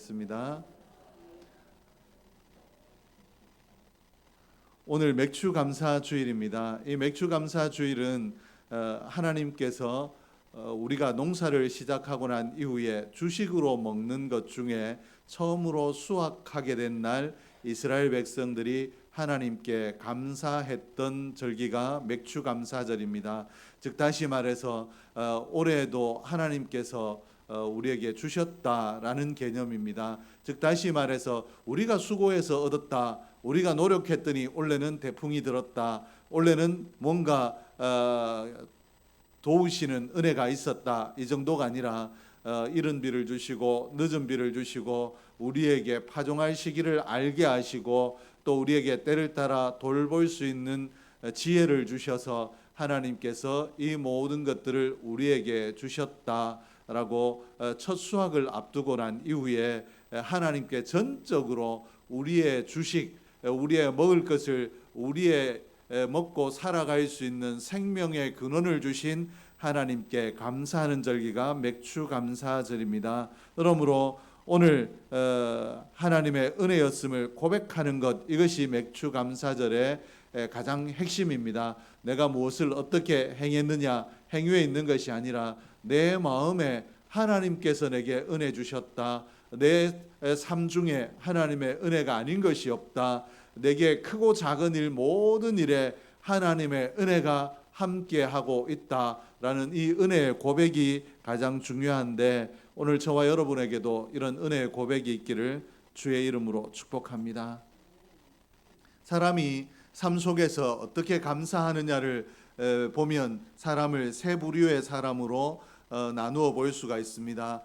하겠습니다. 오늘 맥주감사주일입니다. 이 맥주감사주일은 하나님께서 우리가 농사를 시작하고 난 이후에 주식으로 먹는 것 중에 처음으로 수확하게 된 날 이스라엘 백성들이 하나님께 감사했던 절기가 맥주감사절입니다. 즉 다시 말해서 올해도 하나님께서 우리에게 주셨다라는 개념입니다. 즉 다시 말해서 우리가 수고해서 얻었다, 우리가 노력했더니 올해는 태풍이 들었다, 올해는 뭔가 도우시는 은혜가 있었다, 이 정도가 아니라 이른 비를 주시고 늦은 비를 주시고 우리에게 파종할 시기를 알게 하시고 또 우리에게 때를 따라 돌볼 수 있는 지혜를 주셔서 하나님께서 이 모든 것들을 우리에게 주셨다라고 첫 수확을 앞두고 난 이후에 하나님께 전적으로 우리의 주식, 우리의 먹을 것을 우리의 먹고 살아갈 수 있는 생명의 근원을 주신 하나님께 감사하는 절기가 맥주감사절입니다. 그러므로 오늘 하나님의 은혜였음을 고백하는 것, 이것이 맥주감사절의 가장 핵심입니다. 내가 무엇을 어떻게 행했느냐, 행위에 있는 것이 아니라 내 마음에 하나님께서 내게 은혜 주셨다, 내 삶 중에 하나님의 은혜가 아닌 것이 없다, 내게 크고 작은 일 모든 일에 하나님의 은혜가 함께하고 있다라는 이 은혜의 고백이 가장 중요한데, 오늘 저와 여러분에게도 이런 은혜의 고백이 있기를 주의 이름으로 축복합니다. 사람이 삶 속에서 어떻게 감사하느냐를 보면 사람을 세 부류의 사람으로 나누어 볼 수가 있습니다.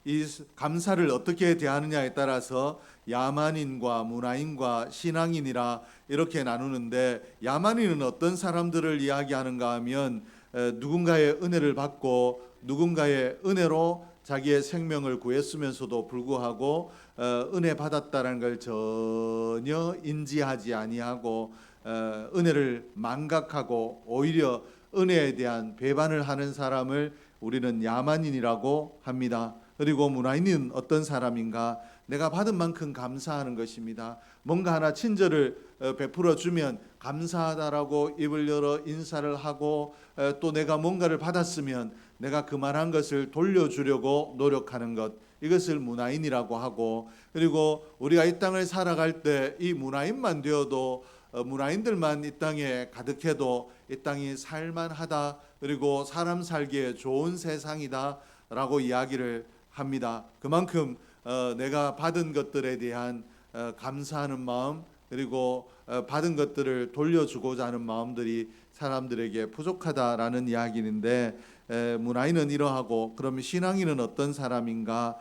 이 감사를 어떻게 대하느냐에 따라서 야만인과 문화인과 신앙인이라 이렇게 나누는데, 야만인은 어떤 사람들을 이야기하는가 하면 누군가의 은혜를 받고 누군가의 은혜로 자기의 생명을 구했으면서도 불구하고 은혜 받았다는 걸 전혀 인지하지 아니하고 은혜를 망각하고 오히려 은혜에 대한 배반을 하는 사람을 우리는 야만인이라고 합니다. 그리고 문화인은 어떤 사람인가? 내가 받은 만큼 감사하는 것입니다. 뭔가 하나 친절을 베풀어 주면 감사하다라고 입을 열어 인사를 하고 또 내가 뭔가를 받았으면 내가 그만한 것을 돌려주려고 노력하는 것, 이것을 문화인이라고 하고, 그리고 우리가 이 땅을 살아갈 때 이 문화인만 되어도 문화인들만 이 땅에 가득해도 이 땅이 살만하다, 그리고 사람 살기에 좋은 세상이다 라고 이야기를 합니다. 그만큼 내가 받은 것들에 대한 감사하는 마음, 그리고 받은 것들을 돌려주고자 하는 마음들이 사람들에게 부족하다라는 이야기인데, 문화인은 이러하고, 그러면 신앙인은 어떤 사람인가?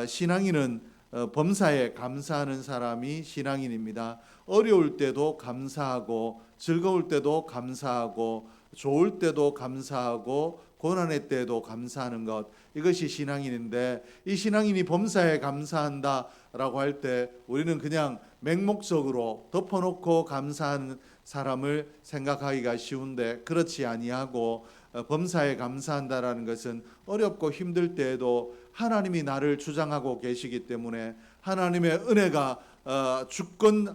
신앙인은 범사에 감사하는 사람이 신앙인입니다. 어려울 때도 감사하고, 즐거울 때도 감사하고, 좋을 때도 감사하고, 고난의 때도 감사하는 것, 이것이 신앙인인데, 이 신앙인이 범사에 감사한다라고 할 때 우리는 그냥 맹목적으로 덮어놓고 감사하는 사람을 생각하기가 쉬운데, 그렇지 아니하고 범사에 감사한다라는 것은 어렵고 힘들 때에도 하나님이 나를 주장하고 계시기 때문에, 하나님의 은혜가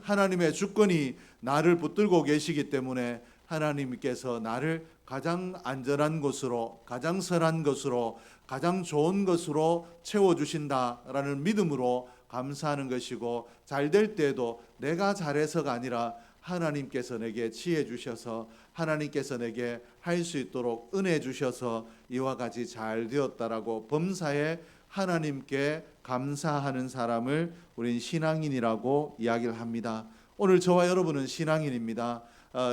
하나님의 주권이 나를 붙들고 계시기 때문에 하나님께서 나를 가장 안전한 곳으로, 가장 선한 것으로, 가장 좋은 것으로 채워주신다라는 믿음으로 감사하는 것이고, 잘 될 때도 내가 잘해서가 아니라 하나님께서 내게 지혜 주셔서, 하나님께서 내게 할 수 있도록 은혜 주셔서 이와 같이 잘 되었다라고 범사에 하나님께 감사하는 사람을 우린 신앙인이라고 이야기를 합니다. 오늘 저와 여러분은 신앙인입니다.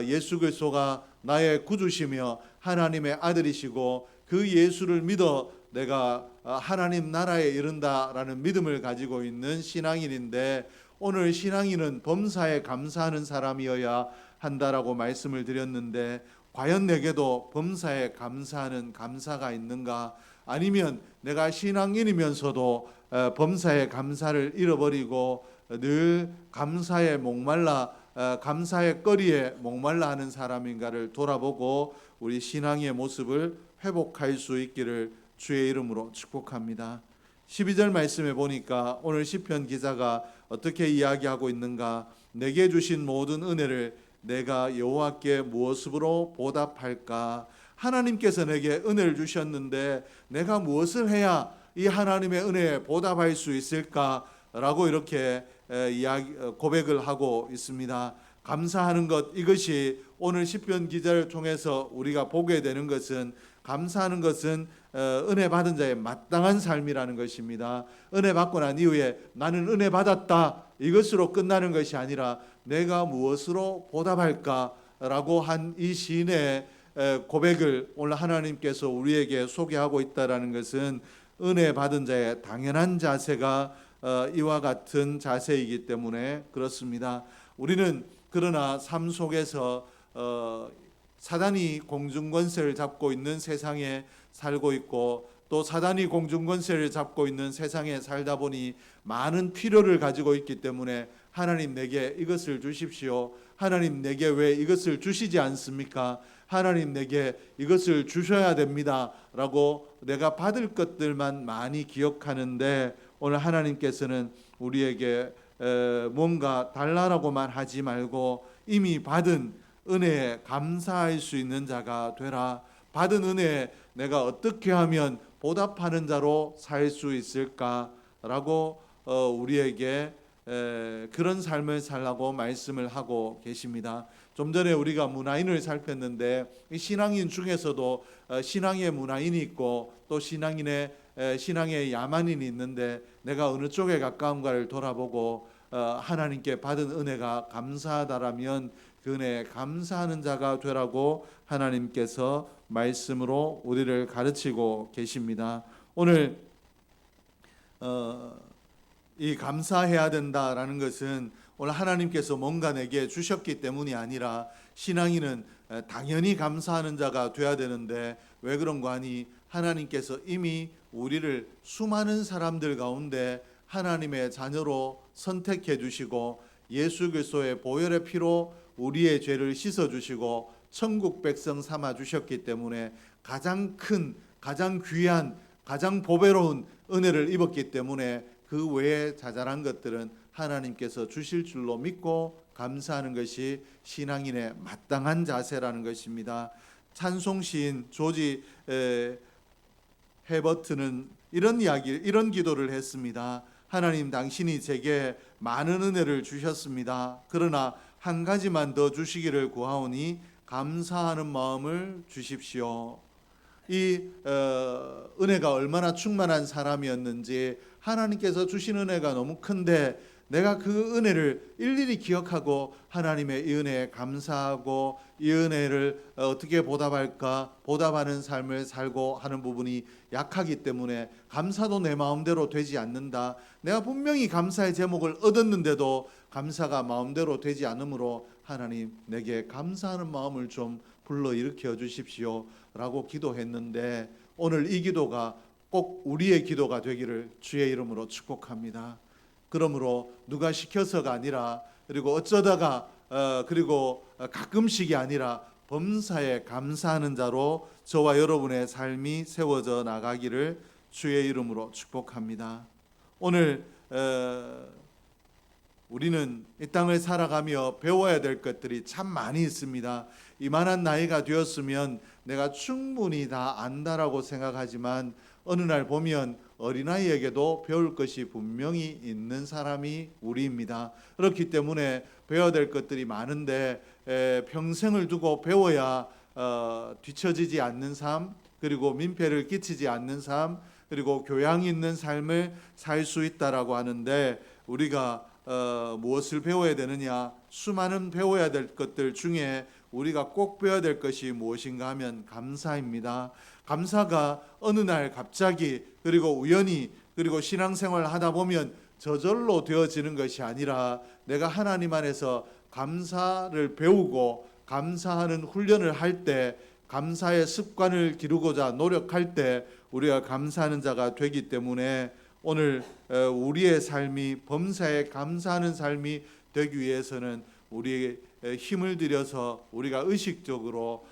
예수 그리스도가 나의 구주시며 하나님의 아들이시고 그 예수를 믿어 내가 하나님 나라에 이른다라는 믿음을 가지고 있는 신앙인인데, 오늘 신앙인은 범사에 감사하는 사람이어야 한다라고 말씀을 드렸는데, 과연 내게도 범사에 감사하는 감사가 있는가? 아니면 내가 신앙인이면서도 범사에 감사를 잃어버리고 늘 감사에 목말라, 감사의 거리에 목말라 하는 사람인가를 돌아보고 우리 신앙의 모습을 회복할 수 있기를 주의 이름으로 축복합니다. 12절 말씀에 보니까 오늘 시편 기자가 어떻게 이야기하고 있는가? 내게 주신 모든 은혜를 내가 여호와께 무엇으로 보답할까? 하나님께서 내게 은혜를 주셨는데 내가 무엇을 해야 이 하나님의 은혜에 보답할 수 있을까라고 이렇게 고백을 하고 있습니다. 감사하는 것, 이것이 오늘 시편 기자를 통해서 우리가 보게 되는 것은, 감사하는 것은 은혜 받은 자의 마땅한 삶이라는 것입니다. 은혜 받고 난 이후에 나는 은혜 받았다, 이것으로 끝나는 것이 아니라 내가 무엇으로 보답할까라고 한 이 시인의 고백을 오늘 하나님께서 우리에게 소개하고 있다는 것은 은혜 받은 자의 당연한 자세가 이와 같은 자세이기 때문에 그렇습니다. 우리는 그러나 삶 속에서 사단이 공중권세를 잡고 있는 세상에 살고 있고, 또 사단이 공중권세를 잡고 있는 세상에 살다 보니 많은 필요를 가지고 있기 때문에 하나님 내게 이것을 주십시오, 하나님 내게 왜 이것을 주시지 않습니까? 하나님 내게 이것을 주셔야 됩니다 라고 내가 받을 것들만 많이 기억하는데, 오늘 하나님께서는 우리에게 뭔가 달라라고만 하지 말고 이미 받은 은혜에 감사할 수 있는 자가 되라. 받은 은혜에 내가 어떻게 하면 보답하는 자로 살 수 있을까라고 우리에게 그런 삶을 살라고 말씀을 하고 계십니다. 좀 전에 우리가 문화인을 살폈는데, 이 신앙인 중에서도 신앙의 문화인이 있고 또 신앙의 야만인이 있는데, 내가 어느 쪽에 가까운가를 돌아보고 하나님께 받은 은혜가 감사하다라면 그 은혜에 감사하는 자가 되라고 하나님께서 말씀으로 우리를 가르치고 계십니다. 오늘 이 감사해야 된다라는 것은 오늘 하나님께서 뭔가 내게 주셨기 때문이 아니라, 신앙인은 당연히 감사하는 자가 되어야 되는데 왜 그런가 하니, 하나님께서 이미 우리를 수많은 사람들 가운데 하나님의 자녀로 선택해 주시고 예수 그리스도의 보혈의 피로 우리의 죄를 씻어 주시고 천국 백성 삼아 주셨기 때문에 가장 큰, 가장 귀한, 가장 보배로운 은혜를 입었기 때문에 그 외에 자잘한 것들은 하나님께서 주실 줄로 믿고 감사하는 것이 신앙인의 마땅한 자세라는 것입니다. 찬송 시인 조지 헤버트는 이런 기도를 했습니다. 하나님, 당신이 제게 많은 은혜를 주셨습니다. 그러나 한 가지만 더 주시기를 구하오니 감사하는 마음을 주십시오. 이 은혜가 얼마나 충만한 사람이었는지, 하나님께서 주신 은혜가 너무 큰데 내가 그 은혜를 일일이 기억하고 하나님의 이 은혜에 감사하고 이 은혜를 어떻게 보답할까, 보답하는 삶을 살고 하는 부분이 약하기 때문에 감사도 내 마음대로 되지 않는다. 내가 분명히 감사의 제목을 얻었는데도 감사가 마음대로 되지 않으므로 하나님, 내게 감사하는 마음을 좀 불러일으켜 주십시오 라고 기도했는데, 오늘 이 기도가 꼭 우리의 기도가 되기를 주의 이름으로 축복합니다. 그러므로 누가 시켜서가 아니라, 그리고 어쩌다가 그리고 가끔씩이 아니라 범사에 감사하는 자로 저와 여러분의 삶이 세워져 나가기를 주의 이름으로 축복합니다. 오늘 우리는 이 땅을 살아가며 배워야 될 것들이 참 많이 있습니다. 이만한 나이가 되었으면 내가 충분히 다 안다라고 생각하지만 어느 날 보면 어린아이에게도 배울 것이 분명히 있는 사람이 우리입니다. 그렇기 때문에 배워야 될 것들이 많은데 평생을 두고 배워야 뒤처지지 않는 삶, 그리고 민폐를 끼치지 않는 삶, 그리고 교양 있는 삶을 살 수 있다라고 하는데, 우리가 무엇을 배워야 되느냐? 수많은 배워야 될 것들 중에 우리가 꼭 배워야 될 것이 무엇인가 하면 감사입니다. 감사가 어느 날 갑자기, 그리고 우연히, 그리고 신앙생활을 하다 보면 저절로 되어지는 것이 아니라, 내가 하나님 안에서 감사를 배우고 감사하는 훈련을 할 때, 감사의 습관을 기르고자 노력할 때 우리가 감사하는 자가 되기 때문에, 오늘 우리의 삶이 범사에 감사하는 삶이 되기 위해서는 우리의 힘을 들여서 우리가 의식적으로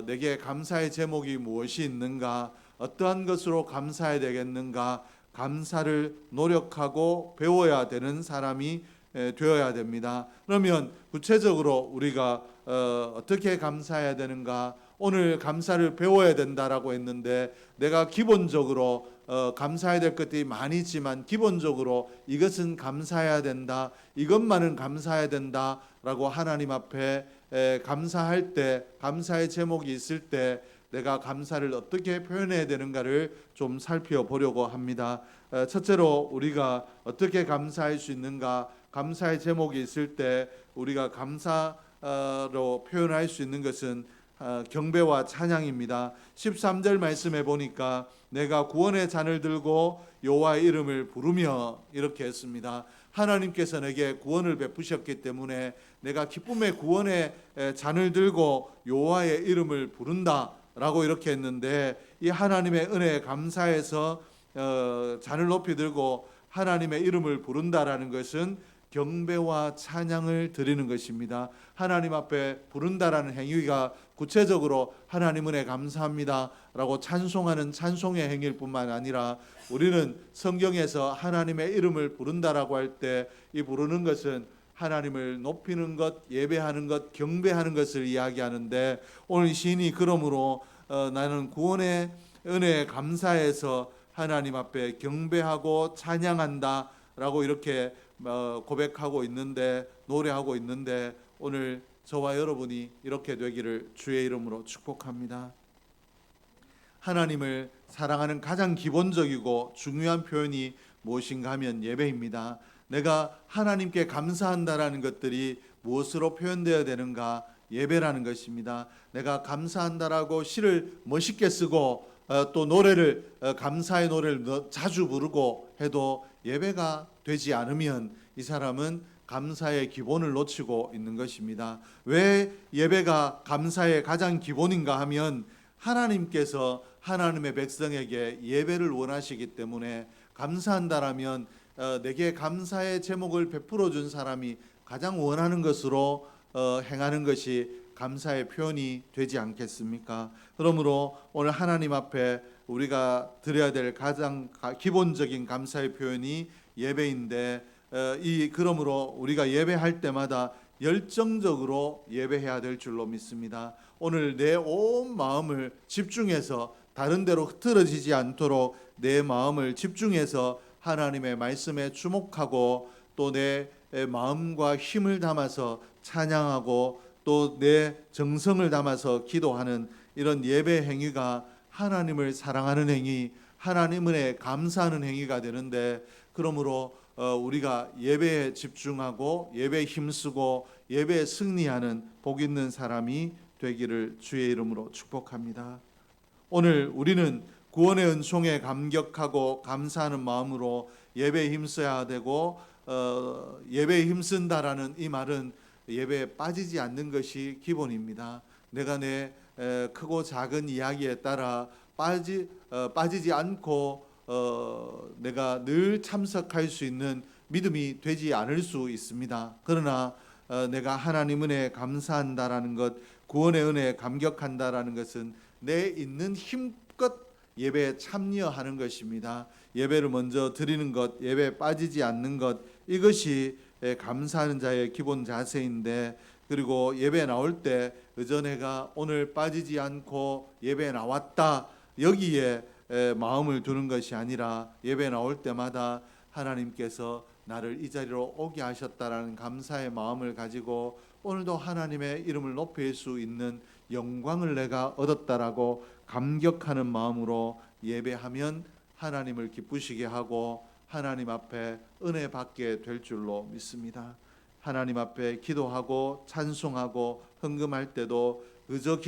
내게 감사의 제목이 무엇이 있는가, 어떠한 것으로 감사해야 되겠는가, 감사를 노력하고 배워야 되는 사람이 되어야 됩니다. 그러면 구체적으로 우리가 어떻게 감사해야 되는가? 오늘 감사를 배워야 된다라고 했는데 내가 기본적으로 감사해야 될 것들이 많이 있지만 기본적으로 이것은 감사해야 된다, 이것만은 감사해야 된다라고 하나님 앞에 감사할 때, 감사의 제목이 있을 때 내가 감사를 어떻게 표현해야 되는가를 좀 살펴보려고 합니다. 첫째로 우리가 어떻게 감사할 수 있는가, 감사의 제목이 있을 때 우리가 감사로 표현할 수 있는 것은 경배와 찬양입니다. 13절 말씀에 보니까 내가 구원의 잔을 들고 여호와의 이름을 부르며 이렇게 했습니다. 하나님께서 내게 구원을 베푸셨기 때문에 내가 기쁨의 구원의 잔을 들고 여호와의 이름을 부른다라고 이렇게 했는데, 이 하나님의 은혜에 감사해서 잔을 높이 들고 하나님의 이름을 부른다라는 것은 경배와 찬양을 드리는 것입니다. 하나님 앞에 부른다라는 행위가 구체적으로 하나님 은혜 감사합니다 라고 찬송하는 찬송의 행위일 뿐만 아니라 우리는 성경에서 하나님의 이름을 부른다라고 할 때 이 부르는 것은 하나님을 높이는 것, 예배하는 것, 경배하는 것을 이야기하는데, 오늘 시인이 그러므로 나는 구원의 은혜에 감사해서 하나님 앞에 경배하고 찬양한다 라고 이렇게 고백하고 있는데, 노래하고 있는데, 오늘 저와 여러분이 이렇게 되기를 주의 이름으로 축복합니다. 하나님을 사랑하는 가장 기본적이고 중요한 표현이 무엇인가 하면 예배입니다. 내가 하나님께 감사한다라는 것들이 무엇으로 표현되어야 되는가? 예배라는 것입니다. 내가 감사한다라고 시를 멋있게 쓰고 또 노래를 감사의 노래를 자주 부르고 해도 예배가 되지 않으면 이 사람은 감사의 기본을 놓치고 있는 것입니다. 왜 예배가 감사의 가장 기본인가 하면 하나님께서 하나님의 백성에게 예배를 원하시기 때문에, 감사한다라면 내게 감사의 제목을 베풀어 준 사람이 가장 원하는 것으로 행하는 것이 감사의 표현이 되지 않겠습니까? 그러므로 오늘 하나님 앞에 우리가 드려야 될 가장 기본적인 감사의 표현이 예배인데, 그러므로 우리가 예배할 때마다 열정적으로 예배해야 될 줄로 믿습니다. 오늘 내 온 마음을 집중해서 다른 데로 흐트러지지 않도록 내 마음을 집중해서 하나님의 말씀에 주목하고 또 내 마음과 힘을 담아서 찬양하고 또 내 정성을 담아서 기도하는 이런 예배 행위가 하나님을 사랑하는 행위, 하나님 은혜에 감사하는 행위가 되는데, 그러므로 우리가 예배에 집중하고 예배에 힘쓰고 예배에 승리하는 복 있는 사람이 되기를 주의 이름으로 축복합니다. 오늘 우리는 구원의 은총에 감격하고 감사하는 마음으로 예배에 힘써야 되고, 예배에 힘쓴다라는 이 말은 예배에 빠지지 않는 것이 기본입니다. 내가 내 크고 작은 이야기에 따라 빠지지 않고 내가 늘 참석할 수 있는 믿음이 되지 않을 수 있습니다. 그러나 내가 하나님 은혜에 감사한다라는 것, 구원의 은혜에 감격한다라는 것은 내 있는 힘껏 예배에 참여하는 것입니다. 예배를 먼저 드리는 것, 예배에 빠지지 않는 것, 이것이 감사하는 자의 기본 자세인데, 그리고 예배에 나올 때 내가 오늘 빠지지 않고 예배에 나왔다, 여기에 마음을 두는 것이 아니라 예배에 나올 때마다 하나님께서 나를 이 자리로 오게 하셨다라는 감사의 마음을 가지고 오늘도 하나님의 이름을 높일 수 있는 영광을 내가 얻었다라고 감격하는 마음으로 예배하면 하나님을 기쁘시게 하고 하나님 앞에 은혜 받게 될 줄로 믿습니다. 하나님 앞에 기도하고 찬송하고 헌금할 때도 그저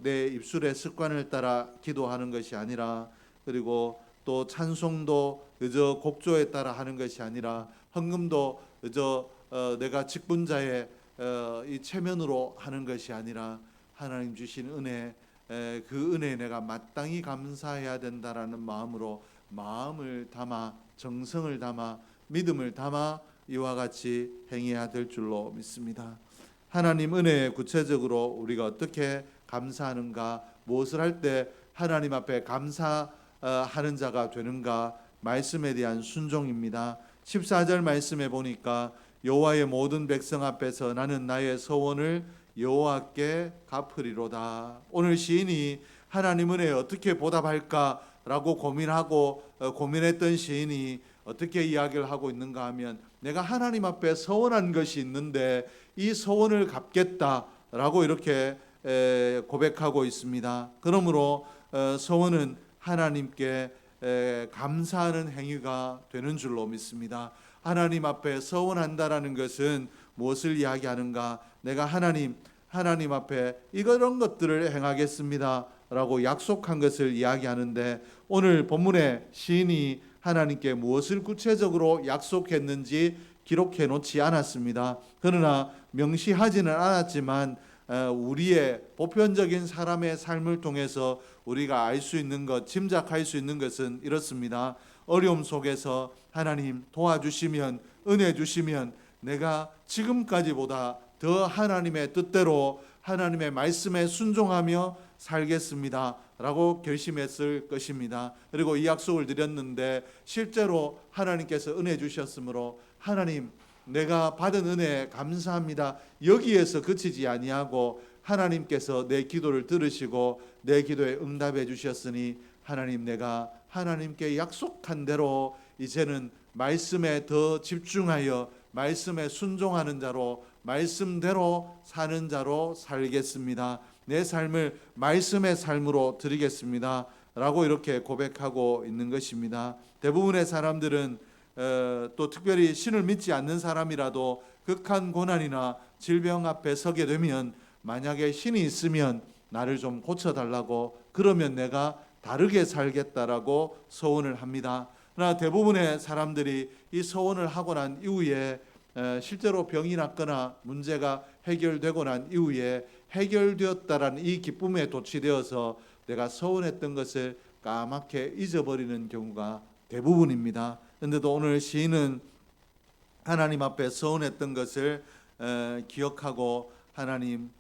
내 입술의 습관을 따라 기도하는 것이 아니라, 그리고 또 찬송도 그저 곡조에 따라 하는 것이 아니라, 헌금도 그저 내가 직분자의 이 체면으로 하는 것이 아니라 하나님 주신 은혜, 그 은혜에 내가 마땅히 감사해야 된다라는 마음으로 마음을 담아, 정성을 담아, 믿음을 담아 이와 같이 행해야 될 줄로 믿습니다. 하나님 은혜에 구체적으로 우리가 어떻게 감사하는가, 무엇을 할 때 하나님 앞에 감사 하는 자가 되는가? 말씀에 대한 순종입니다. 14절 말씀에 보니까 여호와의 모든 백성 앞에서 나는 나의 서원을 여호와께 갚으리로다. 오늘 시인이 하나님 은혜에 어떻게 보답할까라고 고민했던 시인이 어떻게 이야기를 하고 있는가 하면, 내가 하나님 앞에 서원한 것이 있는데 이 서원을 갚겠다라고 이렇게 고백하고 있습니다. 그러므로 서원은 하나님께 감사하는 행위가 되는 줄로 믿습니다. 하나님 앞에 서원한다라는 것은 무엇을 이야기하는가? 내가 하나님 앞에 이런 것들을 행하겠습니다 라고 약속한 것을 이야기하는데, 오늘 본문에 시인이 하나님께 무엇을 구체적으로 약속했는지 기록해 놓지 않았습니다. 그러나 명시하지는 않았지만 우리의 보편적인 사람의 삶을 통해서 우리가 알 수 있는 것, 짐작할 수 있는 것은 이렇습니다. 어려움 속에서 하나님 도와주시면, 은혜 주시면 내가 지금까지보다 더 하나님의 뜻대로 하나님의 말씀에 순종하며 살겠습니다 라고 결심했을 것입니다. 그리고 이 약속을 드렸는데 실제로 하나님께서 은혜 주셨으므로, 하나님 내가 받은 은혜에 감사합니다, 여기에서 그치지 아니하고 하나님께서 내 기도를 들으시고 내 기도에 응답해 주셨으니, 하나님 내가 하나님께 약속한 대로 이제는 말씀에 더 집중하여 말씀에 순종하는 자로, 말씀대로 사는 자로 살겠습니다. 내 삶을 말씀의 삶으로 드리겠습니다 라고 이렇게 고백하고 있는 것입니다. 대부분의 사람들은 또 특별히 신을 믿지 않는 사람이라도 극한 고난이나 질병 앞에 서게 되면, 만약에 신이 있으면 나를 좀 고쳐달라고, 그러면 내가 다르게 살겠다라고 소원을 합니다. 그러나 대부분의 사람들이 이 소원을 하고 난 이후에 실제로 병이 났거나 문제가 해결되고 난 이후에 해결되었다라는 이 기쁨에 도취되어서 내가 소원했던 것을 까맣게 잊어버리는 경우가 대부분입니다. 그런데도 오늘 시인은 하나님 앞에 소원했던 것을 기억하고, 하나님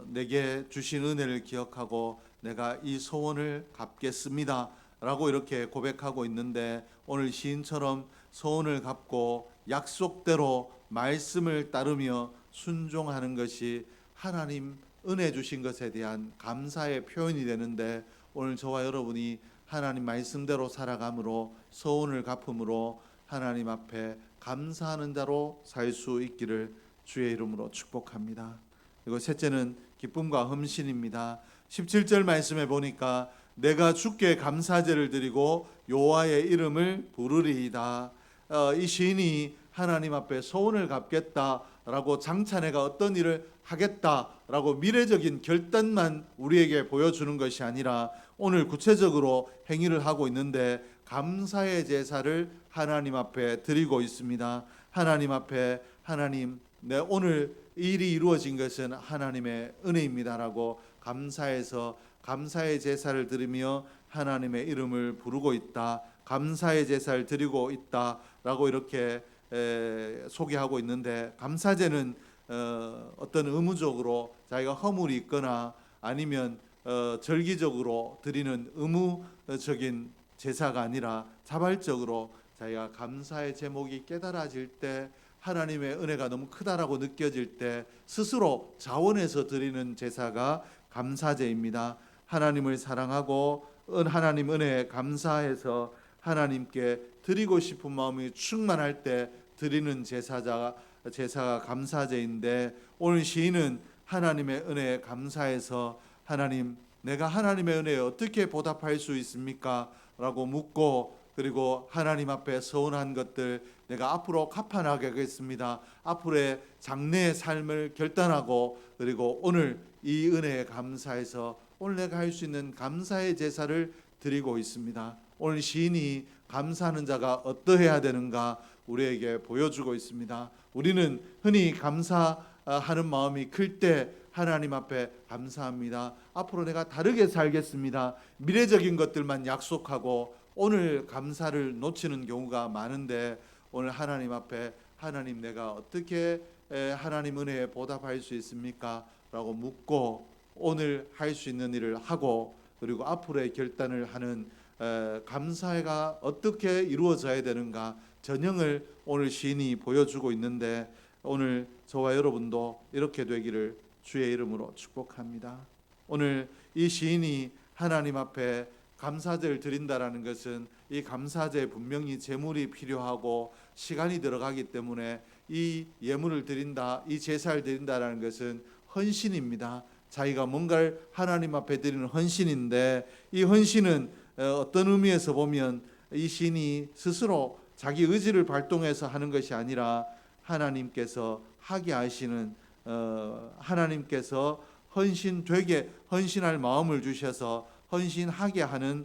내게 주신 은혜를 기억하고 내가 이 소원을 갚겠습니다 라고 이렇게 고백하고 있는데, 오늘 시인처럼 소원을 갚고 약속대로 말씀을 따르며 순종하는 것이 하나님 은혜 주신 것에 대한 감사의 표현이 되는데, 오늘 저와 여러분이 하나님 말씀대로 살아감으로, 소원을 갚음으로 하나님 앞에 감사하는 자로 살 수 있기를 주의 이름으로 축복합니다. 그리고 셋째는 기쁨과 흠신입니다. 17절 말씀에 보니까 내가 주께 감사제를 드리고 여호와의 이름을 부르리이다. 이 시인이 하나님 앞에 소원을 갚겠다라고, 장차내가 어떤 일을 하겠다라고 미래적인 결단만 우리에게 보여주는 것이 아니라 오늘 구체적으로 행위를 하고 있는데, 감사의 제사를 하나님 앞에 드리고 있습니다. 하나님 앞에, 하나님 내 오늘 일이 이루어진 것은 하나님의 은혜입니다라고 감사해서 감사의 제사를 드리며 하나님의 이름을 부르고 있다, 감사의 제사를 드리고 있다라고 이렇게 소개하고 있는데, 감사제는 어떤 의무적으로 자기가 허물이 있거나 아니면 절기적으로 드리는 의무적인 제사가 아니라 자발적으로 자기가 감사의 제목이 깨달아질 때, 하나님의 은혜가 너무 크다라고 느껴질 때 스스로 자원해서 드리는 제사가 감사제입니다. 하나님을 사랑하고 하나님 은혜에 감사해서 하나님께 드리고 싶은 마음이 충만할 때 드리는 제사가 감사제인데, 오늘 시인은 하나님의 은혜에 감사해서, 하나님 내가 하나님의 은혜에 어떻게 보답할 수 있습니까? 라고 묻고, 그리고 하나님 앞에 서운한 것들 내가 앞으로 갚아나가겠습니다. 앞으로의 장래의 삶을 결단하고, 그리고 오늘 이 은혜에 감사해서 오늘 내가 할 수 있는 감사의 제사를 드리고 있습니다. 오늘 시인이 감사하는 자가 어떠해야 되는가 우리에게 보여주고 있습니다. 우리는 흔히 감사하는 마음이 클 때 하나님 앞에 감사합니다, 앞으로 내가 다르게 살겠습니다, 미래적인 것들만 약속하고 오늘 감사를 놓치는 경우가 많은데, 오늘 하나님 앞에, 하나님 내가 어떻게 하나님 은혜에 보답할 수 있습니까? 라고 묻고 오늘 할 수 있는 일을 하고, 그리고 앞으로의 결단을 하는 감사가 어떻게 이루어져야 되는가 전형을 오늘 시인이 보여주고 있는데, 오늘 저와 여러분도 이렇게 되기를 주의 이름으로 축복합니다. 오늘 이 시인이 하나님 앞에 감사제를 드린다라는 것은 이 감사제에 분명히 제물이 필요하고 시간이 들어가기 때문에 이 예물을 드린다, 이 제사를 드린다라는 것은 헌신입니다. 자기가 뭔가를 하나님 앞에 드리는 헌신인데, 이 헌신은 어떤 의미에서 보면 이 시인이 스스로 자기 의지를 발동해서 하는 것이 아니라 하나님께서 하게 하시는, 하나님께서 헌신할 마음을 주셔서 헌신하게 하는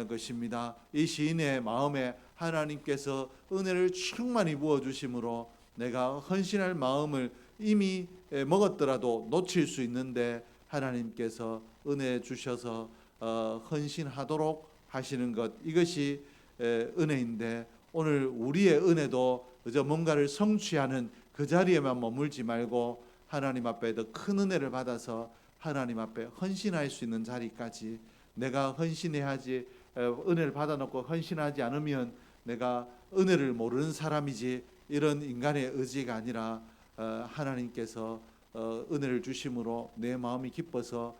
것입니다. 이 시인의 마음에 하나님께서 은혜를 충만히 부어 주심으로 내가 헌신할 마음을 이미 먹었더라도 놓칠 수 있는데 하나님께서 은혜 주셔서 헌신하도록 하시는 것, 이것이 은혜인데, 오늘 우리의 은혜도 그저 뭔가를 성취하는 그 자리에만 머물지 말고 하나님 앞에 더 큰 은혜를 받아서 하나님 앞에 헌신할 수 있는 자리까지, 내가 헌신해야지, 은혜를 받아놓고 헌신하지 않으면 내가 은혜를 모르는 사람이지, 이런 인간의 의지가 아니라 하나님께서 은혜를 주심으로 내 마음이 기뻐서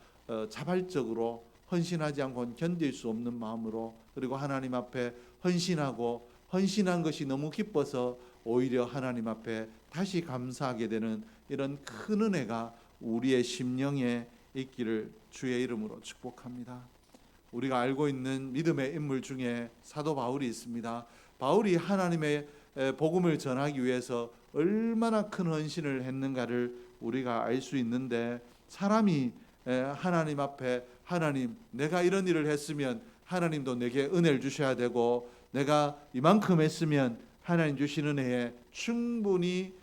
자발적으로 헌신하지 않고는 견딜 수 없는 마음으로, 그리고 하나님 앞에 헌신한 것이 너무 기뻐서 오히려 하나님 앞에 다시 감사하게 되는 이런 큰 은혜가 우리의 심령에 있기를 주의 이름으로 축복합니다. 우리가 알고 있는 믿음의 인물 중에 사도 바울이 있습니다. 바울이 하나님의 복음을 전하기 위해서 얼마나 큰 헌신을 했는가를 우리가 알 수 있는데, 사람이 하나님 앞에, 하나님 내가 이런 일을 했으면 하나님도 내게 은혜를 주셔야 되고, 내가 이만큼 했으면 하나님 주신 은혜에 충분히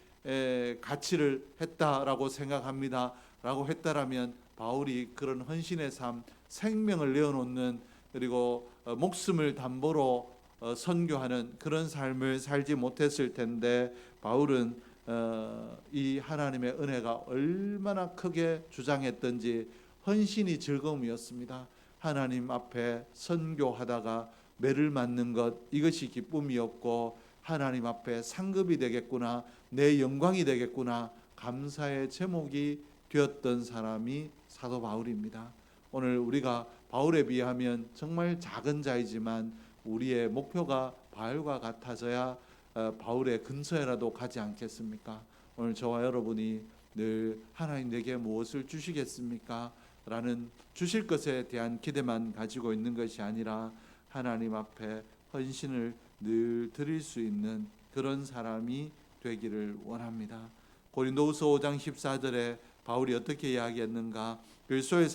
가치를 했다라고 생각합니다 라고 했다라면, 바울이 그런 헌신의 삶, 생명을 내어놓는, 그리고 목숨을 담보로 선교하는 그런 삶을 살지 못했을 텐데, 바울은 이 하나님의 은혜가 얼마나 크게 주장했던지 헌신이 즐거움이었습니다. 하나님 앞에 선교하다가 매를 맞는 것, 이것이 기쁨이었고, 하나님 앞에 상급이 되겠구나, 내 영광이 되겠구나, 감사의 제목이 되었던 사람이 사도 바울입니다. 오늘 우리가 바울에 비하면 정말 작은 자이지만 우리의 목표가 바울과 같아져야 바울의 근처에라도 가지 않겠습니까? 오늘 저와 여러분이 늘 하나님 내게 무엇을 주시겠습니까? 라는 주실 것에 대한 기대만 가지고 있는 것이 아니라 하나님 앞에 헌신을 늘 드릴 수 있는 그런 사람이 되기를 원합니다. 고린도후서 5장 14절에 바울이 어떻게 이야기했는가? 그리스도의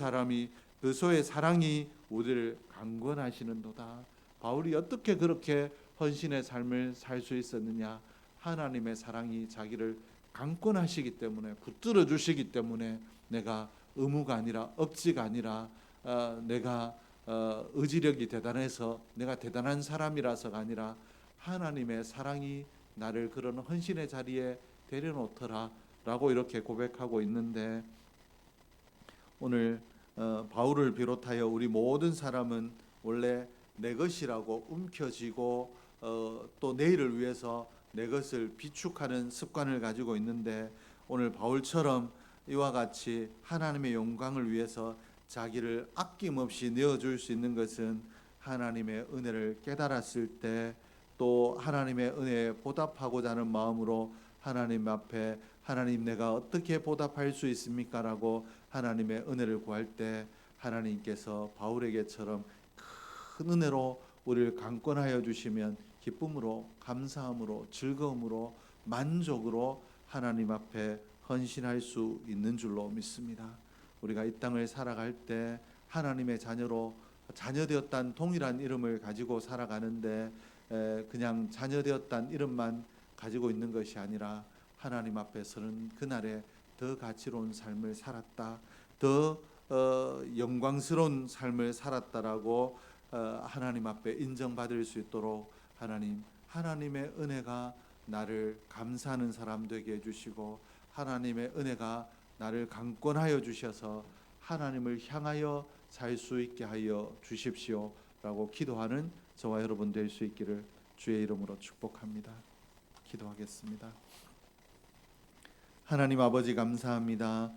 사랑이 우리를 강권하시는도다. 바울이 어떻게 그렇게 헌신의 삶을 살 수 있었느냐? 하나님의 사랑이 자기를 강권하시기 때문에, 붙들어 주시기 때문에, 내가 의무가 아니라 억지가 아니라 내가 의지력이 대단해서 내가 대단한 사람이라서가 아니라 하나님의 사랑이 나를 그런 헌신의 자리에 데려놓더라 라고 이렇게 고백하고 있는데, 오늘 바울을 비롯하여 우리 모든 사람은 원래 내 것이라고 움켜쥐고 또 내일을 위해서 내 것을 비축하는 습관을 가지고 있는데, 오늘 바울처럼 이와 같이 하나님의 영광을 위해서 자기를 아낌없이 내어줄 수 있는 것은 하나님의 은혜를 깨달았을 때, 또 하나님의 은혜에 보답하고자 하는 마음으로 하나님 앞에, 하나님 내가 어떻게 보답할 수 있습니까? 라고 하나님의 은혜를 구할 때, 하나님께서 바울에게처럼 큰 은혜로 우리를 강권하여 주시면 기쁨으로, 감사함으로, 즐거움으로, 만족으로 하나님 앞에 헌신할 수 있는 줄로 믿습니다. 우리가 이 땅을 살아갈 때 하나님의 자녀되었다는 동일한 이름을 가지고 살아가는데, 그냥 자녀되었다는 이름만 가지고 있는 것이 아니라 하나님 앞에서는 그날에 더 가치로운 삶을 살았다, 더 영광스러운 삶을 살았다라고 하나님 앞에 인정받을 수 있도록 하나님의 은혜가 나를 감사하는 사람 되게 해주시고, 하나님의 은혜가 나를 강권하여 주셔서 하나님을 향하여 살 수 있게 하여 주십시오 라고 기도하는 저와 여러분 될 수 있기를 주의 이름으로 축복합니다. 기도하겠습니다. 하나님 아버지 감사합니다.